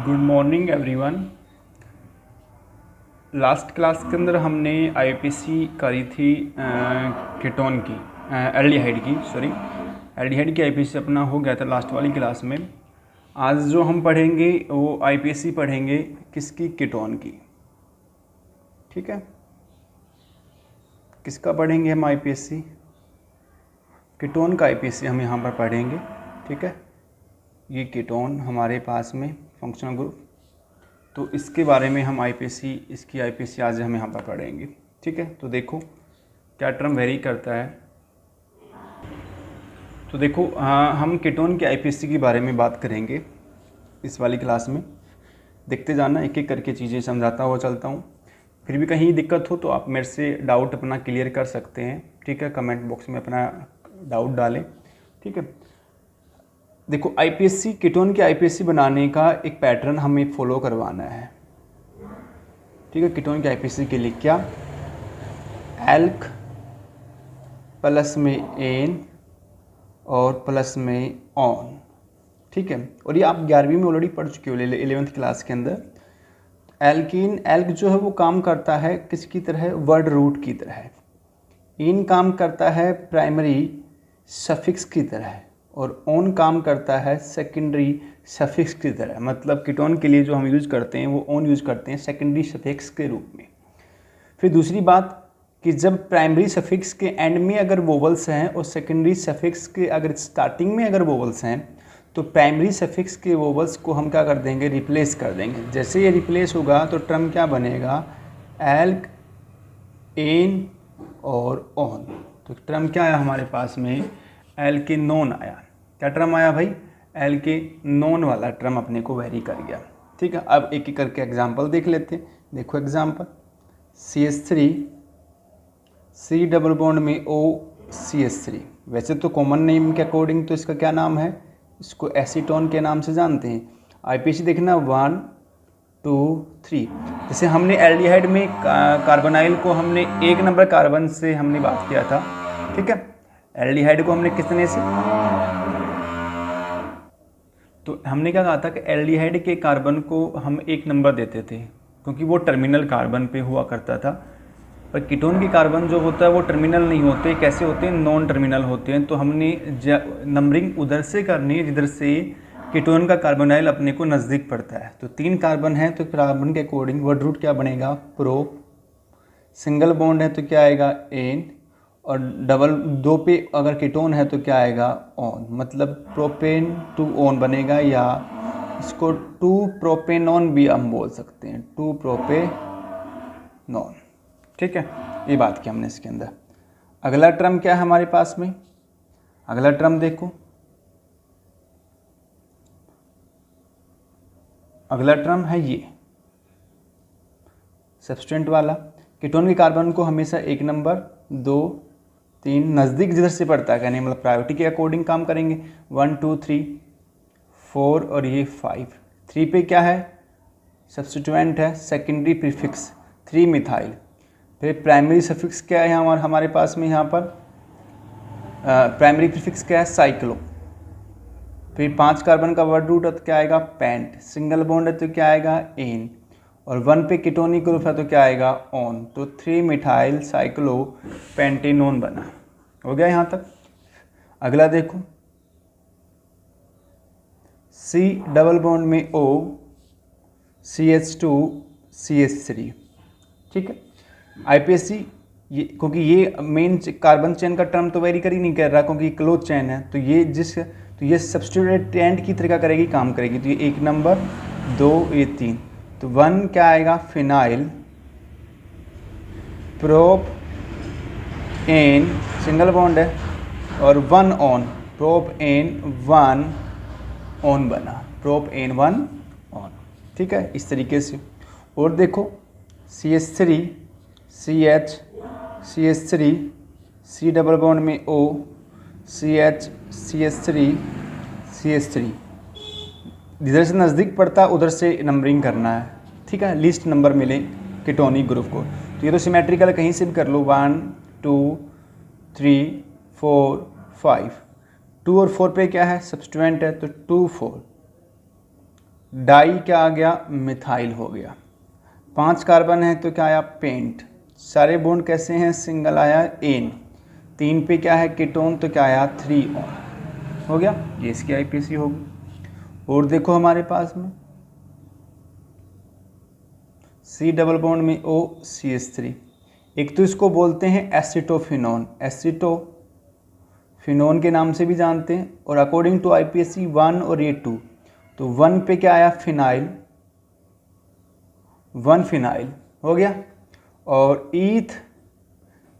Good morning everyone. Last class के अंदर हमने आईपीसी करी थी कीटोन की एल्डिहाइड की एल्डिहाइड की आईपीसी अपना हो गया था लास्ट वाली क्लास में। आज जो हम पढ़ेंगे वो आईपीसी पढ़ेंगे किसकी, कीटोन की। ठीक है, किसका पढ़ेंगे हम आईपीसी, कीटोन का आईपीसी हम यहाँ पर पढ़ेंगे। ठीक है, ये कीटोन हमारे पास में फंक्शनल ग्रुप, तो इसके बारे में हम आईपीसी, इसकी आईपीसी आज हम यहाँ पर पढ़ेंगे। ठीक है, तो देखो क्या टर्म वेरी करता है। तो देखो हम कीटोन की आईपीसी के बारे में बात करेंगे इस वाली क्लास में। देखते जाना, एक एक करके चीज़ें समझाता हुआ चलता हूँ। फिर भी कहीं दिक्कत हो तो आप मेरे से डाउट अपना क्लियर कर सकते हैं। ठीक है, कमेंट बॉक्स में अपना डाउट डालें। ठीक है, देखो आईपीसी, कीटोन की आईपीसी बनाने का एक पैटर्न हमें फॉलो करवाना है। ठीक है, कीटोन की आईपीसी के लिए क्या, एल्क प्लस में एन और प्लस में ऑन। ठीक है, और ये आप 11वीं में ऑलरेडी पढ़ चुके हो 11th क्लास के अंदर। एल्कीन, एल्क जो है वो काम करता है किसकी तरह, वर्ड रूट की तरह। इन काम करता है प्राइमरी सफिक्स की तरह, और ऑन काम करता है सेकेंडरी सफिक्स की तरह। मतलब कीटोन के लिए जो हम यूज़ करते हैं वो ऑन यूज़ करते हैं सेकेंडरी सफिक्स के रूप में। फिर दूसरी बात कि जब प्राइमरी सफिक्स के एंड में अगर वोवल्स हैं और सेकेंडरी सफिक्स के अगर स्टार्टिंग में अगर वोवल्स हैं, तो प्राइमरी सफिक्स के वोवल्स को हम क्या कर देंगे, रिप्लेस कर देंगे। जैसे ये रिप्लेस होगा तो टर्म क्या बनेगा, एल्क, एन और ऑन। तो टर्म क्या आया हमारे पास में, एल्केनोन आया। क्या टर्म आया भाई, एल्केनोन वाला टर्म अपने को वेरी कर गया। ठीक है, अब एक एक करके एग्जांपल देख लेते हैं। देखो example, CH3 C double bond में O CH3। वैसे तो कॉमन नेम के अकॉर्डिंग तो इसका क्या नाम है, इसको एसीटोन के नाम से जानते हैं। आईपीसी देखना 1 2 3। जैसे हमने एल्डिहाइड में कार्बोनाइल को हमने 1 नंबर कार्बन से हमने बात किया था। ठीक है, एल्डिहाइड को हमने कितने से, तो हमने क्या कहा था कि एल्डिहाइड के कार्बन को हम 1 नंबर देते थे क्योंकि वो टर्मिनल कार्बन पे हुआ करता था। पर कीटोन के कार्बन जो होता है वो टर्मिनल नहीं होते, कैसे होते हैं, नॉन टर्मिनल होते हैं। तो हमने नंबरिंग उधर से करनी है जिधर से कीटोन का कार्बोनाइल अपने को नज़दीक पड़ता है। तो 3 कार्बन है तो कार्बन के अकॉर्डिंग वर्ड रूट क्या बनेगा, प्रोप। सिंगल बॉन्ड है तो क्या आएगा, एन। और डबल 2 पे अगर कीटोन है तो क्या आएगा, ऑन। मतलब प्रोपेन टू ऑन बनेगा, या इसको 2 प्रोपेनॉन भी हम बोल सकते हैं, 2 प्रोपेनॉन। ठीक है, ये बात की हमने इसके अंदर। अगला टर्म क्या है हमारे पास में, अगला टर्म देखो, अगला टर्म है ये सब्सटेंट वाला। कीटोन के कार्बन को हमेशा 1 नंबर 2 3 नज़दीक जिधर से पड़ता है, यानी मतलब प्रायोरिटी के अकॉर्डिंग काम करेंगे। 1 2 3 4 और ये 5। 3 पे क्या है, सब्स्टिट्यूएंट है, सेकेंडरी प्रीफिक्स 3 मिथाइल। फिर प्राइमरी सफिक्स क्या है हमारे पास में यहाँ पर, प्राइमरी प्रीफिक्स क्या है, साइक्लो। फिर 5 कार्बन का वर्ड रूट है तो क्या आएगा, पेंट। सिंगल बॉन्ड है तो क्या आएगा, एन। और 1 पे कीटोनिक ग्रुप है तो क्या आएगा, ऑन। तो 3 मिथाइल साइक्लो पेंटेनोन बना। हो गया यहाँ तक। अगला देखो, C डबल बॉन्ड में O CH2 CH3। ठीक है, आईपीएससी ये, क्योंकि ये मेन कार्बन चेन का टर्म तो वेरी कर ही नहीं कर रहा क्योंकि क्लोज चेन है, तो ये सब्स्टिट्यूएंट की तरीका करेगी, काम करेगी। तो ये 1 नंबर 2 ये 3। तो 1 क्या आएगा, phenyl prop ene, single bond है, और 1 ऑन, प्रोप एन 1 ऑन बना, प्रोप एन 1 ऑन। ठीक है, इस तरीके से। और देखो CH3 CH CH3 C double bond में O CH CH3 CH3। जिधर से नज़दीक पड़ता है उधर से नंबरिंग करना है। ठीक है, लिस्ट नंबर मिले कीटोनिक ग्रुप को। तो ये तो सिमेट्रिकल कहीं से भी कर लो, 1 2 3 4 5। 2 और 4 पे क्या है, सब्स्टिट्यूएंट है तो 2 4। डाई क्या आ गया, मिथाइल हो गया। 5 कार्बन है तो क्या आया, पेंट। सारे बॉन्ड कैसे हैं, सिंगल आया एन। 3 पे क्या है, कीटोन, तो क्या आया 3 ऑन हो गया। ये इसकी आईपीसी होगी। और देखो हमारे पास में सी डबल बॉन्ड में ओ CH3। एक तो इसको बोलते हैं एसिटोफिनोन, एसिटोफिनोन के नाम से भी जानते हैं। और अकॉर्डिंग टू आईपीसी 1 और ये 2, तो 1 पे क्या आया, फिनाइल, 1 फिनाइल हो गया। और ईथ,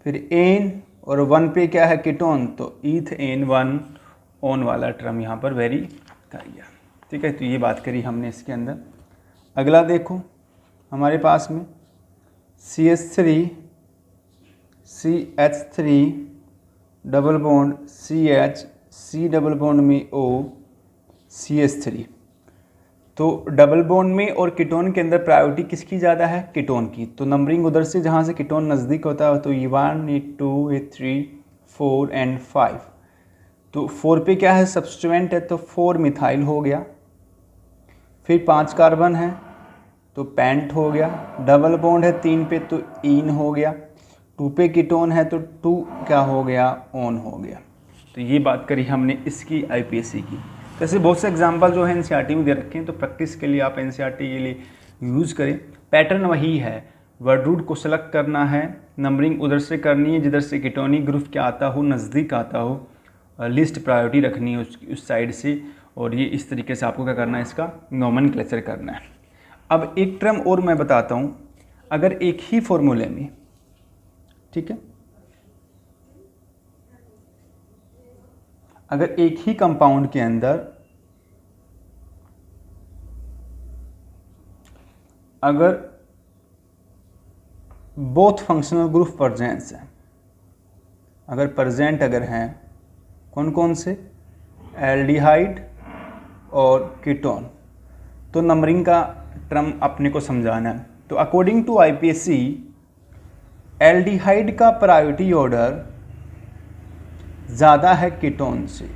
फिर एन, और 1 पे क्या है, कीटोन, तो ईथ एन 1 ऑन वाला टर्म यहाँ पर वेरी कर गया। ठीक है, तो ये बात करी हमने इसके अंदर। अगला देखो हमारे पास में CH3 CH3 double bond CH, C double bond में O CH3। तो डबल बॉन्ड में और कीटोन के अंदर प्रायोरिटी किसकी ज़्यादा है, कीटोन की। तो नंबरिंग उधर से जहाँ से कीटोन नज़दीक होता है, तो ये 1 ये 2 ये 3 4 एंड 5। तो 4 पे क्या है, सब्स्टिट्यूएंट है, तो 4 मिथाइल हो गया। फिर 5 कार्बन है तो पेंट हो गया। डबल बॉन्ड है 3 पे तो इन हो गया। 2 पे कीटोन है तो 2 क्या हो गया, ऑन हो गया। तो ये बात करी हमने इसकी आईपीसी की। तो ऐसे बहुत से एग्जांपल जो है एनसीईआरटी में दे रखे हैं, तो प्रैक्टिस के लिए आप एनसीईआरटी के लिए यूज़ करें। पैटर्न वही है, वर्ड रूट को सेलेक्ट करना है, नंबरिंग उधर से करनी है जिधर से कीटोनिक ग्रुप क्या आता हो, नज़दीक आता हो, लिस्ट प्रायोरिटी रखनी है उस साइड से। और ये इस तरीके से आपको क्या करना है, इसका नोमेनक्लेचर करना है। अब एक टर्म और मैं बताता हूँ, अगर एक ही फॉर्मूले में, ठीक है, अगर एक ही कंपाउंड के अंदर अगर बोथ फंक्शनल ग्रुप प्रेजेंट है, अगर प्रेजेंट अगर हैं, कौन कौन से, एल्डिहाइड और कीटोन, तो नंबरिंग का टर्म अपने को समझाना है। तो अकॉर्डिंग टू आईपीसी एल्डिहाइड का प्रायोरिटी ऑर्डर ज़्यादा है कीटोन से।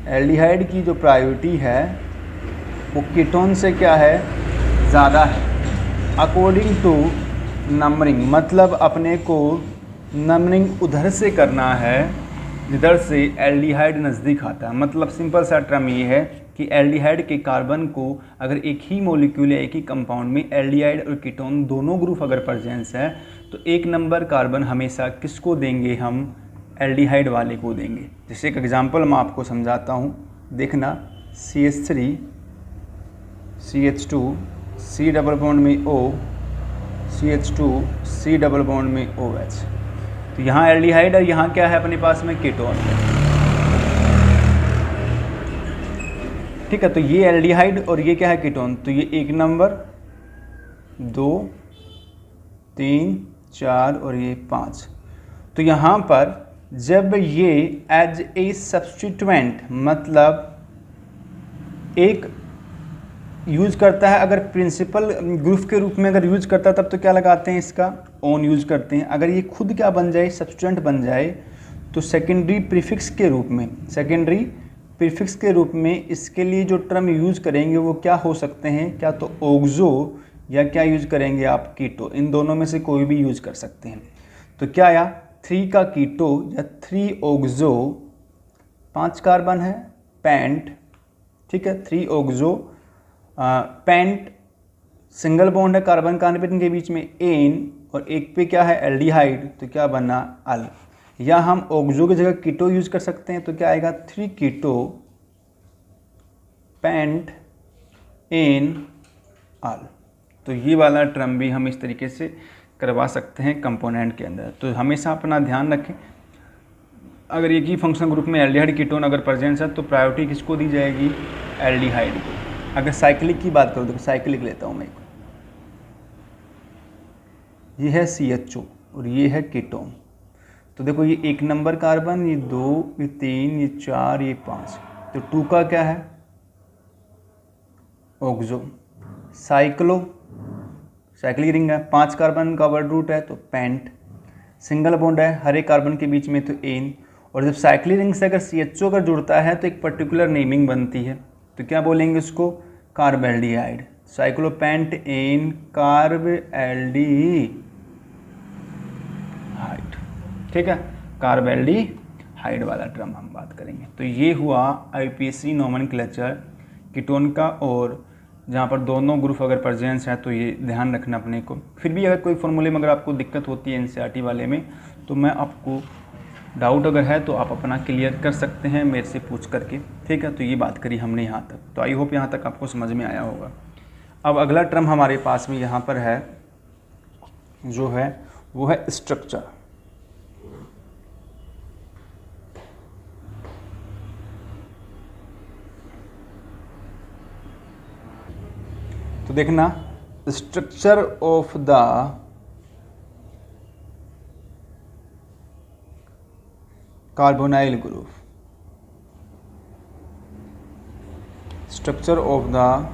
एल्डिहाइड की जो प्रायोरिटी है वो कीटोन से क्या है, ज़्यादा है। अकॉर्डिंग टू नंबरिंग, मतलब अपने को नंबरिंग उधर से करना है जिधर से एल्डिहाइड नज़दीक आता है। मतलब सिंपल सा टर्म ये है कि एल्डिहाइड के कार्बन को अगर एक ही मॉलिक्यूल या एक ही कंपाउंड में एल्डिहाइड और कीटोन दोनों ग्रुप अगर प्रेजेंस है, तो 1 नंबर कार्बन हमेशा किसको देंगे, हम एल्डिहाइड वाले को देंगे। जैसे एक एग्जांपल मैं आपको समझाता हूँ, देखना, CH3 CH2 C double bond में O CH2 C double bond में OH। तो यहाँ एल्डिहाइड और यहाँ क्या है अपने पास में, कीटोन है। ठीक है, तो ये एल्डिहाइड और ये क्या है, कीटोन। तो ये 1 नंबर, 2 3 4 और ये 5। तो यहाँ पर जब ये एज ए सब्स्टिट्यूएंट, मतलब एक यूज करता है, अगर प्रिंसिपल ग्रुप के रूप में अगर यूज करता है तब तो क्या लगाते हैं, इसका ऑन यूज करते हैं। अगर ये खुद क्या बन जाए, सब्स्टिट्यूएंट बन जाए, तो सेकेंडरी प्रीफिक्स के रूप में, सेकेंडरी प्रीफिक्स के रूप में इसके लिए जो टर्म यूज करेंगे वो क्या हो सकते हैं, क्या तो ओक्सो या क्या यूज करेंगे आप, कीटो। इन दोनों में से कोई भी यूज कर सकते हैं। तो क्या आया, 3 का कीटो या 3 ओक्सो, 5 कार्बन है, पेंट, ठीक है, 3 ओक्सो, पेंट, सिंगल बॉन्ड है कार्बन कार्बन के बीच में एन, और एक पे क्या है एल्डिहाइड, तो क्या बना, अल। या हम ओक्सो की जगह कीटो यूज कर सकते हैं, तो क्या आएगा, 3 कीटो पेंट एन अल। तो ये वाला टर्म भी हम इस तरीके से करवा सकते हैं कंपोनेंट के अंदर। तो हमेशा अपना ध्यान रखें, अगर एक ही फंक्शनल ग्रुप में एल्डिहाइड कीटोन अगर प्रेजेंस है तो प्रायोरिटी किसको दी जाएगी, एल्डिहाइड को। अगर साइक्लिक की बात करूँ तो साइक्लिक लेता हूँ मैं, ये है CHO और ये है कीटोन। तो देखो ये 1 नंबर कार्बन, ये 2, ये 3, ये 4, ये 5। तो 2 का क्या है, ओक्सो। साइक्लो, साइक्लिक रिंग है, 5 कार्बन का वर्ड रूट है तो पेंट, सिंगल बॉन्ड है हर एक कार्बन के बीच में तो एन। और जब साइक्लिक रिंग से अगर CHO अगर जुड़ता है तो एक पर्टिकुलर नेमिंग बनती है, तो क्या बोलेंगे उसको, कार्बेल्डिहाइड, साइक्लोपेंटेन कार्बेल्डिहाइड, ठीक है, कार्बेल्डिहाइड वाला टर्म हम बात करेंगे। तो ये हुआ आईपीसी नोमेनक्लेचर कीटोन का, और जहाँ पर दोनों ग्रुप अगर प्रेजेंस है तो ये ध्यान रखना अपने को। फिर भी अगर कोई फॉर्मूले में अगर आपको दिक्कत होती है एनसीईआरटी वाले में, तो मैं आपको डाउट अगर है तो आप अपना क्लियर कर सकते हैं मेरे से पूछ करके, ठीक है। तो ये बात करी हमने यहाँ तक, तो आई होप यहाँ तक आपको समझ में आया होगा। अब अगला टर्म हमारे पास में यहाँ पर है जो है वो है स्ट्रक्चर। तो देखना, structure of the carbonyl group, structure of the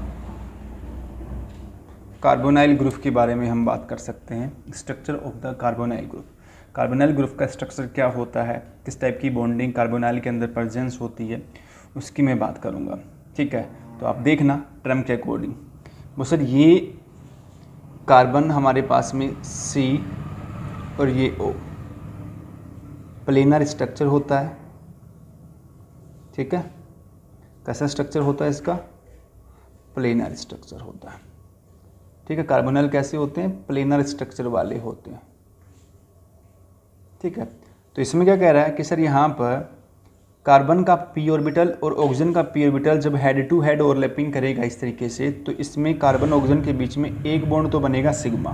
carbonyl group के बारे में हम बात कर सकते हैं। Structure of the carbonyl group, carbonyl group का स्ट्रक्चर क्या होता है, किस टाइप की बॉन्डिंग कार्बोनाइल के अंदर प्रेजेंस होती है, उसकी मैं बात करूँगा, ठीक है। तो आप देखना टर्म के अकॉर्डिंग। वो सर ये कार्बन हमारे पास में C और ये O, प्लेनर स्ट्रक्चर होता है, ठीक है। कैसा स्ट्रक्चर होता है इसका, प्लेनर स्ट्रक्चर होता है, ठीक है। कार्बोनाइल कैसे होते हैं, प्लेनर स्ट्रक्चर वाले होते हैं, ठीक है। तो इसमें क्या कह रहा है कि सर यहाँ पर कार्बन का p ऑर्बिटल और ऑक्सीजन का p ऑर्बिटल जब हेड टू हेड ओवरलैपिंग करेगा इस तरीके से, तो इसमें कार्बन ऑक्सीजन के बीच में एक बॉन्ड तो बनेगा सिग्मा,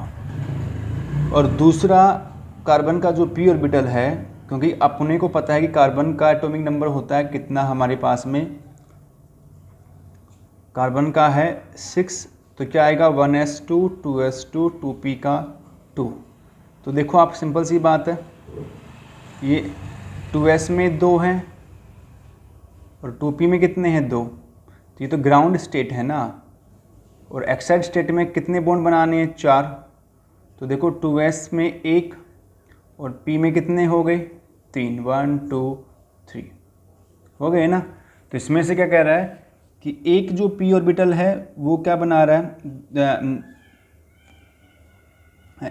और दूसरा कार्बन का जो p ऑर्बिटल है, क्योंकि अपने को पता है कि कार्बन का एटॉमिक नंबर होता है कितना हमारे पास में, कार्बन का है 6, तो क्या आएगा 1s2 2s2 2p का 2। तो देखो आप, सिंपल सी बात है, ये 2s में 2 हैं और 2p में कितने हैं 2, तो ये तो ग्राउंड स्टेट है ना, और एक्साइड स्टेट में कितने बॉन्ड बनाने हैं 4, तो देखो 2s में 1 और p में कितने हो गए 3, 1 2 3 हो गए ना। तो इसमें से क्या कह रहा है कि एक जो p ऑर्बिटल है वो क्या बना रहा है,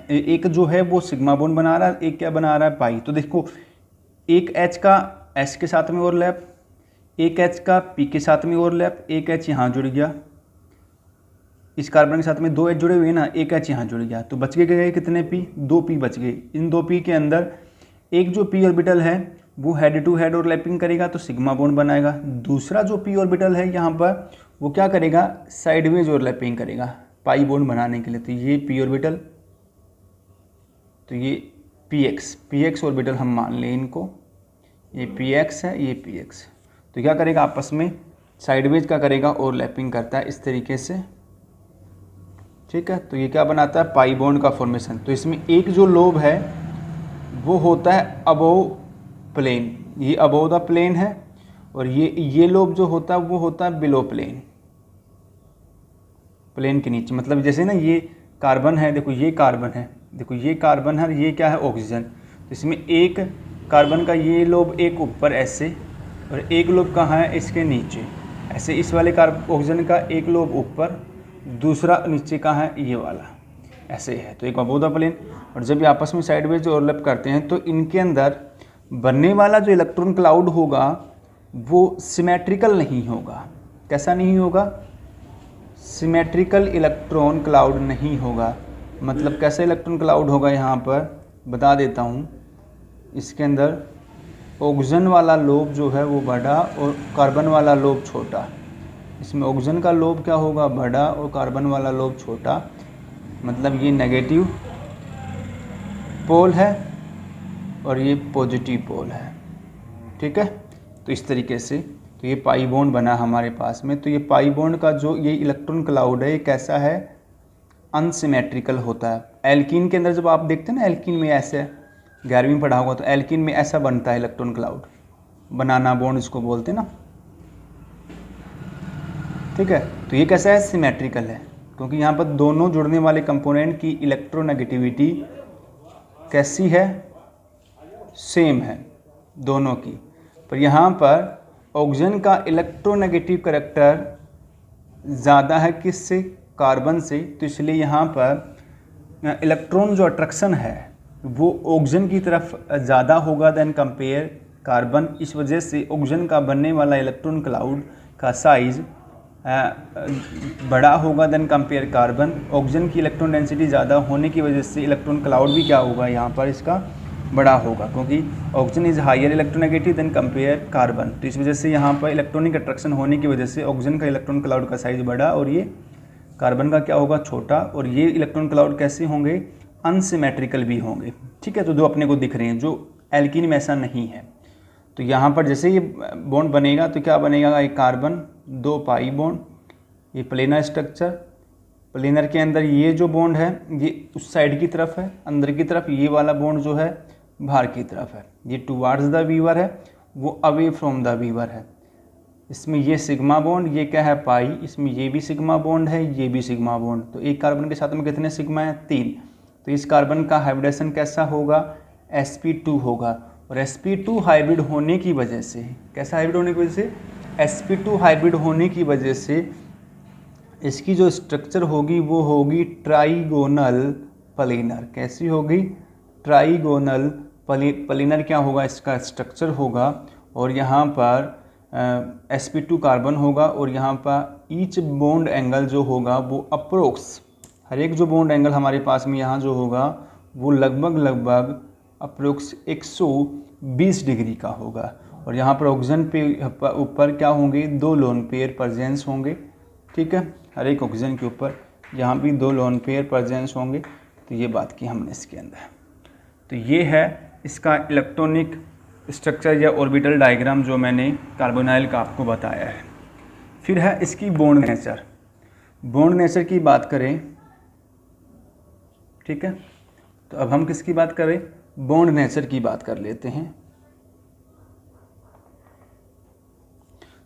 एक जो है वो सिग्मा बॉन्ड बना रहा है, एक क्या बना रहा है पाई। तो देखो एक H का S के साथ में ओवरलैप, एक H का P के साथ में ओवरलैप, एक H यहाँ जुड़ गया, इस कार्बन के साथ में 2 H जुड़े हुए ना, एक H यहाँ जुड़ गया, तो बच गए कितने P, 2 P बच गए। इन 2 P के अंदर एक जो P ऑर्बिटल है वो हेड टू हेड ओवरलैपिंग करेगा तो सिग्मा बॉन्ड बनाएगा, दूसरा जो P ऑर्बिटल है यहाँ पर वो क्या करेगा, साइडवेज ओवरलैपिंग करेगा पाई बॉन्ड बनाने के लिए। तो ये P ऑर्बिटल, तो ये px ऑर्बिटल हम मान लें इनको, ये px है, ये px, तो क्या करेगा आपस में साइडवेज का करेगा, ओवरलैपिंग करता है इस तरीके से, ठीक है। तो ये क्या बनाता है, पाई बॉन्ड का फॉर्मेशन। तो इसमें एक जो लोब है वो होता है अबोव प्लेन, ये अबोव द प्लेन है, और ये लोब जो होता है वो होता है बिलो प्लेन, प्लेन के नीचे। मतलब जैसे ना ये कार्बन है, देखो ये कार्बन है, देखो ये कार्बन है, ये क्या है ऑक्सीजन, तो इसमें एक कार्बन का ये लोब एक ऊपर ऐसे, और एक लोब कहाँ है इसके नीचे ऐसे, इस वाले ऑक्सीजन का एक लोब ऊपर, दूसरा नीचे कहाँ है ये वाला, ऐसे है। तो एक अबोव द प्लेन, और जब ये आपस में साइडवेज ओवरलैप करते हैं तो इनके अंदर बनने वाला जो इलेक्ट्रॉन क्लाउड होगा वो सिमेट्रिकल नहीं होगा। कैसा नहीं होगा, सिमेट्रिकल इलेक्ट्रॉन क्लाउड नहीं होगा। मतलब कैसे इलेक्ट्रॉन क्लाउड होगा, यहाँ पर बता देता हूँ। इसके अंदर ऑक्सीजन वाला लोब जो है वो बड़ा और कार्बन वाला लोब छोटा। इसमें ऑक्सीजन का लोब क्या होगा, बड़ा, और कार्बन वाला लोब छोटा। मतलब ये नेगेटिव पोल है और ये पॉजिटिव पोल है, ठीक है। तो इस तरीके से तो ये पाई बॉन्ड बना हमारे पास में। तो ये पाई बॉन्ड का जो ये इलेक्ट्रॉन क्लाउड है ये कैसा है, अनसिमेट्रिकल होता है। एल्कीन के अंदर जब आप देखते हैं ना, एल्कीन में ऐसे 11वीं पढ़ा होगा, तो एल्कीन में ऐसा बनता है इलेक्ट्रॉन क्लाउड, बनाना बॉन्ड इसको बोलते हैं ना, ठीक है। तो ये कैसा है, सिमेट्रिकल है, क्योंकि यहाँ पर दोनों जुड़ने वाले कंपोनेंट की इलेक्ट्रोनेगेटिविटी कैसी है, सेम है दोनों की। पर यहाँ पर ऑक्सीजन का इलेक्ट्रोनेगेटिव करैक्टर ज़्यादा है किससे, कार्बन से, तो इसलिए यहाँ पर इलेक्ट्रॉन जो अट्रैक्शन है वो ऑक्सीजन की तरफ ज़्यादा होगा देन कंपेयर कार्बन। इस वजह से ऑक्सीजन का बनने वाला इलेक्ट्रॉन क्लाउड का साइज़ बड़ा होगा देन कंपेयर कार्बन। ऑक्सीजन की इलेक्ट्रॉन डेंसिटी ज़्यादा होने की वजह से इलेक्ट्रॉन क्लाउड भी क्या होगा यहाँ पर इसका बड़ा होगा, क्योंकि oxygen is higher electronegative than compare carbon. तो इस वजह से यहाँ पर इलेक्ट्रॉनिक अट्रैक्शन होने की वजह से ऑक्सीजन का इलेक्ट्रॉन क्लाउड का साइज़ बड़ा और ये कार्बन का क्या होगा, छोटा। और ये इलेक्ट्रॉन क्लाउड कैसे होंगे, अनसिमेट्रिकल भी होंगे। ठीक है, तो जो अपने को दिख रहे हैं, जो एल्कीन में ऐसा नहीं है। तो यहाँ पर जैसे ये बॉन्ड बनेगा तो क्या बनेगा, एक कार्बन 2 पाई बॉन्ड, ये प्लेनर स्ट्रक्चर। प्लेनर के अंदर ये जो बॉन्ड है ये उस साइड की तरफ है, अंदर की तरफ ये वाला बॉन्ड जो है बाहर की तरफ है। ये टुवार्ड्स द वीवर है, वो अवे फ्रॉम द वीवर है। इसमें ये सिग्मा बॉन्ड, ये क्या है पाई, इसमें ये भी सिग्मा बॉन्ड है, ये भी सिग्मा बॉन्ड। तो एक कार्बन के साथ में कितने सिग्मा है, 3। तो इस कार्बन का हाइब्रिडेशन कैसा होगा, sp2 होगा। और sp2 हाइब्रिड होने की वजह से, कैसा हाइब्रिड होने की वजह से, sp2 हाइब्रिड होने की वजह से इसकी जो स्ट्रक्चर होगी वो होगी ट्राइगोनल प्लेनर। कैसी होगी, ट्राइगोनल प्लेनर क्या होगा इसका स्ट्रक्चर होगा। और यहाँ पर sp2 कार्बन होगा और यहाँ पर ईच बॉन्ड एंगल जो होगा वो अप्रोक्स, हर एक जो बॉन्ड एंगल हमारे पास में यहाँ जो होगा वो लगभग अप्रोक्स 120 डिग्री का होगा। और यहाँ पर ऑक्सीजन पे ऊपर क्या होंगे, 2 लोन पेयर प्रेजेंस होंगे। ठीक है, हर एक ऑक्सीजन के ऊपर यहाँ भी 2 लोन पेयर प्रेजेंस होंगे। तो ये बात की हमने इसके अंदर। तो ये है इसका इलेक्ट्रॉनिक स्ट्रक्चर या ऑर्बिटल डायग्राम जो मैंने कार्बोनाइल का आपको बताया है। फिर है इसकी बॉन्ड नेचर। बॉन्ड नेचर की बात करें, ठीक है, तो अब हम किसकी बात करें, बॉन्ड नेचर की बात कर लेते हैं।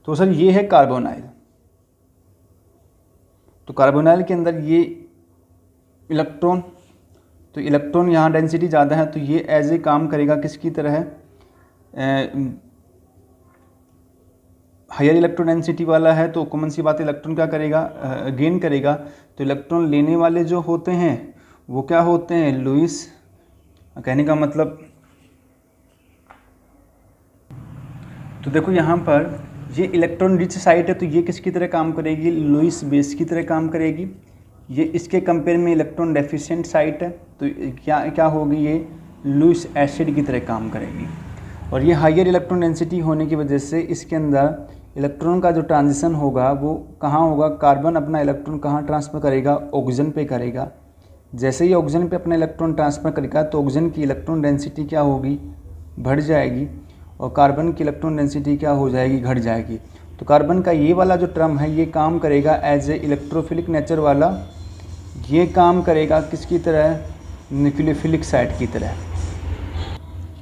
तो सर ये है कार्बोनाइल। तो कार्बोनाइल के अंदर ये इलेक्ट्रॉन, तो इलेक्ट्रॉन यहाँ डेंसिटी ज़्यादा है तो ये एज ए काम करेगा किसकी तरह है, हायर इलेक्ट्रॉन डेंसिटी वाला है। तो कॉमन सी बात, इलेक्ट्रॉन क्या करेगा, गेन करेगा। तो इलेक्ट्रॉन लेने वाले जो होते हैं वो क्या होते हैं, लुईस। कहने का मतलब, तो देखो यहाँ पर ये इलेक्ट्रॉन रिच साइट है तो ये किसकी तरह काम करेगी, लुईस बेस की तरह काम करेगी। ये इसके कंपेयर में इलेक्ट्रॉन डेफिशिएंट साइट है तो क्या होगी, ये लुईस एसिड की तरह काम करेगी। और ये हायर इलेक्ट्रॉन डेंसिटी होने की वजह से इसके अंदर इलेक्ट्रॉन का जो ट्रांजिशन होगा वो कहाँ होगा, कार्बन अपना इलेक्ट्रॉन कहाँ ट्रांसफ़र करेगा, ऑक्सीजन पे करेगा। जैसे ही ऑक्सीजन पे अपना इलेक्ट्रॉन ट्रांसफ़र करेगा तो ऑक्सीजन की इलेक्ट्रॉन डेंसिटी क्या होगी, बढ़ जाएगी, और कार्बन की इलेक्ट्रॉन डेंसिटी क्या हो जाएगी, घट जाएगी। तो कार्बन का ये वाला जो टर्म है ये काम करेगा एज ए इलेक्ट्रोफिलिक नेचर वाला, ये काम करेगा किसकी तरह, न्यूक्लियोफिलिक साइट की तरह।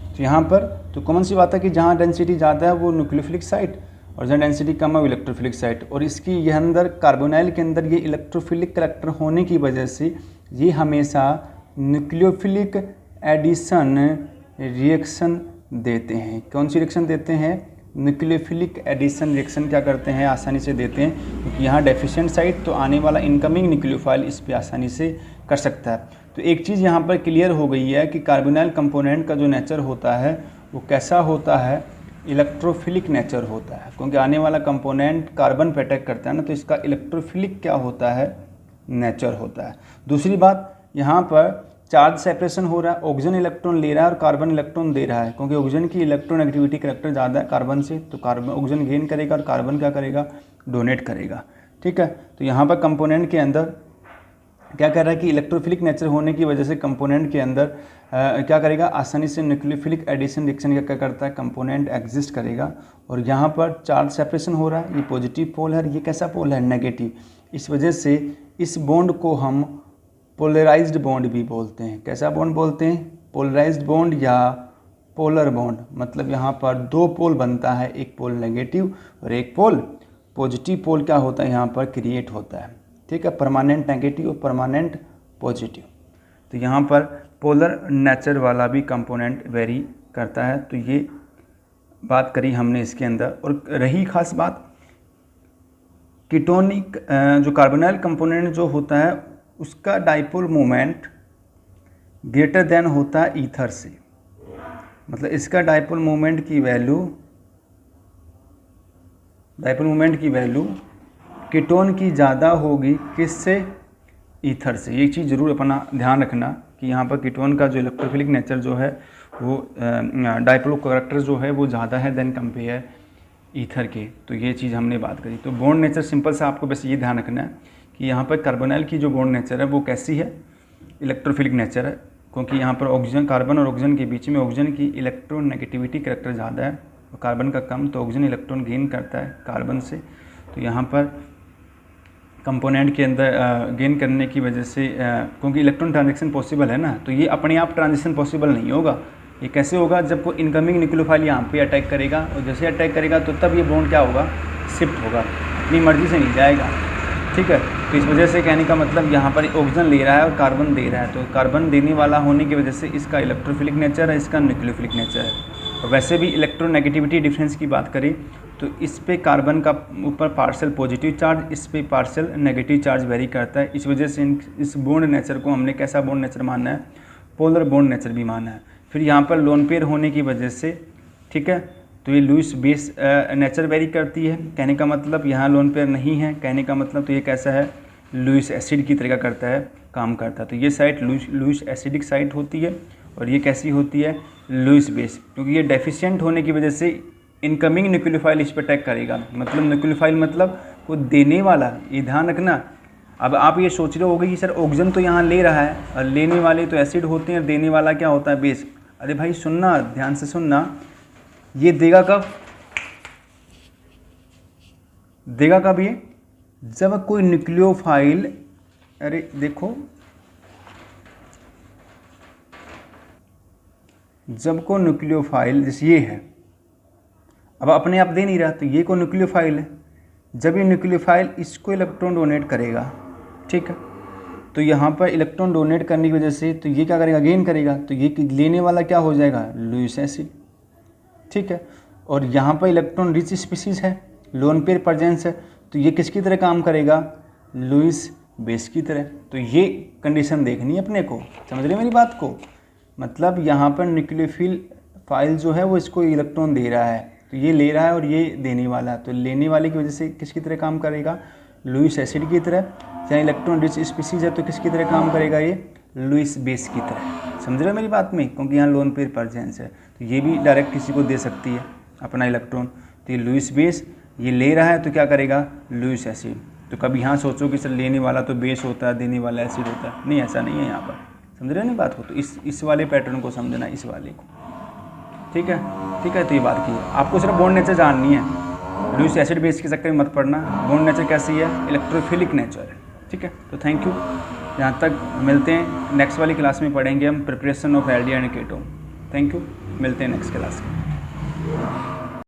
तो यहाँ पर तो कॉमन सी बात है कि जहाँ डेंसिटी ज़्यादा है वो न्यूक्लियोफिलिक साइट और जहाँ डेंसिटी कम है वो इलेक्ट्रोफिलिक साइट। और इसकी यह अंदर कार्बोनाइल के अंदर ये इलेक्ट्रोफिलिक करैक्टर होने की वजह से ये हमेशा न्यूक्लियोफिलिक एडिशन रिएक्शन देते हैं। कौन सी रिएक्शन देते हैं, न्यूक्लियोफिलिक एडिशन रिएक्शन क्या करते हैं, आसानी से देते हैं, क्योंकि यहाँ डेफिशिएंट साइट तो आने वाला इनकमिंग न्यूक्लियोफाइल इस पर आसानी से कर सकता है। तो एक चीज़ यहाँ पर क्लियर हो गई है कि कार्बोनाइल कंपोनेंट का जो नेचर होता है वो कैसा होता है, इलेक्ट्रोफिलिक नेचर होता है, क्योंकि आने वाला कंपोनेंट कार्बन पे अटैक करता है ना, तो इसका इलेक्ट्रोफिलिक क्या होता है, नेचर होता है। दूसरी बात, यहाँ पर चार्ज सेपरेशन हो रहा है, ऑक्सीजन इलेक्ट्रॉन ले रहा है और कार्बन इलेक्ट्रॉन दे रहा है, क्योंकि ऑक्सीजन की इलेक्ट्रॉन एक्टिविटी करैक्टर ज़्यादा है कार्बन से, तो कार्बन ऑक्सीजन गेन करेगा और कार्बन क्या करेगा, डोनेट करेगा। ठीक है, तो यहाँ पर कंपोनेंट के अंदर क्या कर रहा है कि इलेक्ट्रोफिलिक नेचर होने की वजह से कंपोनेंट के अंदर क्या करेगा, आसानी से न्यूक्लियोफिलिक एडिशन रिएक्शन क्या करता है, कंपोनेंट एग्जिस्ट करेगा। और यहाँ पर चार्ज सेपरेशन हो रहा है, ये पॉजिटिव पोल है, ये कैसा पोल है, नेगेटिव। इस वजह से इस बॉन्ड को हम पोलराइज्ड बॉन्ड भी बोलते हैं। कैसा बॉन्ड बोलते हैं, पोलराइज्ड बॉन्ड या पोलर बॉन्ड। मतलब यहाँ पर 2 पोल बनता है, एक पोल नेगेटिव और एक पोल पॉजिटिव। पोल क्या होता है यहाँ पर क्रिएट होता है, ठीक है, परमानेंट नेगेटिव और परमानेंट पॉजिटिव। तो यहाँ पर पोलर नेचर वाला भी कंपोनेंट वेरी करता है। तो ये बात करी हमने इसके अंदर। और रही खास बात कीटोनिक जो कार्बोनाइल कंपोनेंट जो होता है उसका डाइपोल मोमेंट ग्रेटर देन होता है ईथर से, मतलब इसका डाइपोल मोमेंट की वैल्यू कीटोन की ज़्यादा होगी किससे, ईथर से। ये चीज़ ज़रूर अपना ध्यान रखना कि यहाँ पर कीटोन का जो इलेक्ट्रोफिलिक नेचर जो है वो डाइपोल कैरेक्टर जो है वो ज़्यादा है देन कंपेयर ईथर के। तो ये चीज़ हमने बात करी। तो बॉन्ड नेचर सिंपल सा आपको बस ये ध्यान रखना है कि यहाँ पर कार्बोनाइल की जो बॉन्ड नेचर है वो कैसी है, इलेक्ट्रोफिलिक नेचर है, क्योंकि यहाँ पर ऑक्सीजन, कार्बन और ऑक्सीजन के बीच में ऑक्सीजन की इलेक्ट्रॉन नेगेटिविटी कैरेक्टर ज़्यादा है और कार्बन का कम, तो ऑक्सीजन इलेक्ट्रॉन गेन करता है कार्बन से। तो यहाँ पर कंपोनेंट के अंदर गेन करने की वजह से क्योंकि इलेक्ट्रॉन ट्रांजिशन पॉसिबल है ना, तो ये अपने आप ट्रांजिशन पॉसिबल नहीं होगा। ये कैसे होगा, जब कोई इनकमिंग न्यूक्लियोफाइल यहाँ पे अटैक करेगा और जैसे अटैक करेगा तो तब ये बॉन्ड क्या होगा, शिफ्ट होगा, अपनी मर्जी से नहीं जाएगा। ठीक है, तो इस वजह से कहने का मतलब यहाँ पर ऑक्सीजन ले रहा है और कार्बन दे रहा है, तो कार्बन देने वाला होने की वजह से इसका इलेक्ट्रोफिलिक नेचर है, इसका न्यूक्लियोफिलिक नेचर है। और वैसे भी इलेक्ट्रोनेगेटिविटी डिफरेंस की बात करें तो इस पे कार्बन का ऊपर पार्शियल पॉजिटिव चार्ज, इस पे पार्शियल नेगेटिव चार्ज वेरी करता है। इस वजह से इस बॉन्ड नेचर को हमने कैसा बॉन्ड नेचर मानना है, पोलर बॉन्ड नेचर भी मानना है। फिर यहाँ पर लोन पेयर होने की वजह से, ठीक है, तो ये लुईस बेस नेचर वेरी करती है। कहने का मतलब यहाँ लोन पेयर नहीं है, कहने का मतलब तो ये कैसा है, लुईस एसिड की तरह करता है, काम करता है। तो ये साइट लुईस एसिडिक साइट होती है और ये कैसी होती है, लुईस बेस, क्योंकि ये डेफिशिएंट होने की वजह से इनकमिंग न्यूक्लियोफाइल इस पर अटैक करेगा। मतलब न्यूक्लियोफाइल मतलब को देने वाला, ये ध्यान रखना। अब आप ये सोच रहे होगे कि सर ऑक्सीजन तो यहाँ ले रहा है और लेने वाले तो एसिड होते हैं और देने वाला क्या होता है, बेस। अरे भाई सुनना, ध्यान से सुनना, ये देगा कब ये, जब कोई न्यूक्लियोफाइल, अरे देखो, जब को न्यूक्लियोफाइल जैसे ये है, अब अपने आप दे नहीं रहा, तो ये को न्यूक्लियोफाइल है। जब ये न्यूक्लियोफाइल इसको इलेक्ट्रॉन डोनेट करेगा, ठीक है, तो यहाँ पर इलेक्ट्रॉन डोनेट करने की वजह से तो ये क्या करेगा, गेन करेगा, तो ये लेने वाला क्या हो जाएगा, लुईस एसिड। ठीक है, और यहाँ पर इलेक्ट्रॉन रिच स्पीसीज है, लोन पेयर प्रेजेंस है, तो ये किसकी तरह काम करेगा, लुईस बेस की तरह। तो ये कंडीशन देखनी है अपने को, समझ रहे मेरी बात को। मतलब यहाँ पर न्यूक्लियोफिल फाइल जो है वो इसको इलेक्ट्रॉन दे रहा है, तो ये ले रहा है और ये देने वाला है, तो लेने वाले की वजह से किसकी तरह काम करेगा, लुईस एसिड की तरह। चाहे इलेक्ट्रॉन रिच स्पीसीज है तो किसकी तरह काम करेगा, ये लुईस बेस की तरह। समझ रहे हो मेरी बात में, क्योंकि यहाँ लोन पेयर प्रेजेंस है, तो ये भी डायरेक्ट किसी को दे सकती है अपना इलेक्ट्रॉन। तो ये लुईस बेस, ये ले रहा है तो क्या करेगा, लुईस एसिड। तो कभी यहाँ सोचो कि सर लेने वाला तो बेस होता है, देने वाला एसिड होता है, नहीं, ऐसा नहीं है यहाँ पर। समझ रहे हो नहीं बात को, तो इस वाले पैटर्न को समझना, इस वाले को। ठीक है, ठीक है, तो ये बात की है। आपको सिर्फ बॉन्ड नेचर जाननी है, लुईस एसिड बेस के चक्कर में मत पड़ना। बॉन्ड नेचर कैसी है, इलेक्ट्रोफिलिक नेचर है। ठीक है, तो थैंक यू। यहाँ तक मिलते हैं, नेक्स्ट वाली क्लास में पढ़ेंगे हम preparation of aldehyde and ketone. Thank you, मिलते हैं नेक्स्ट क्लास में।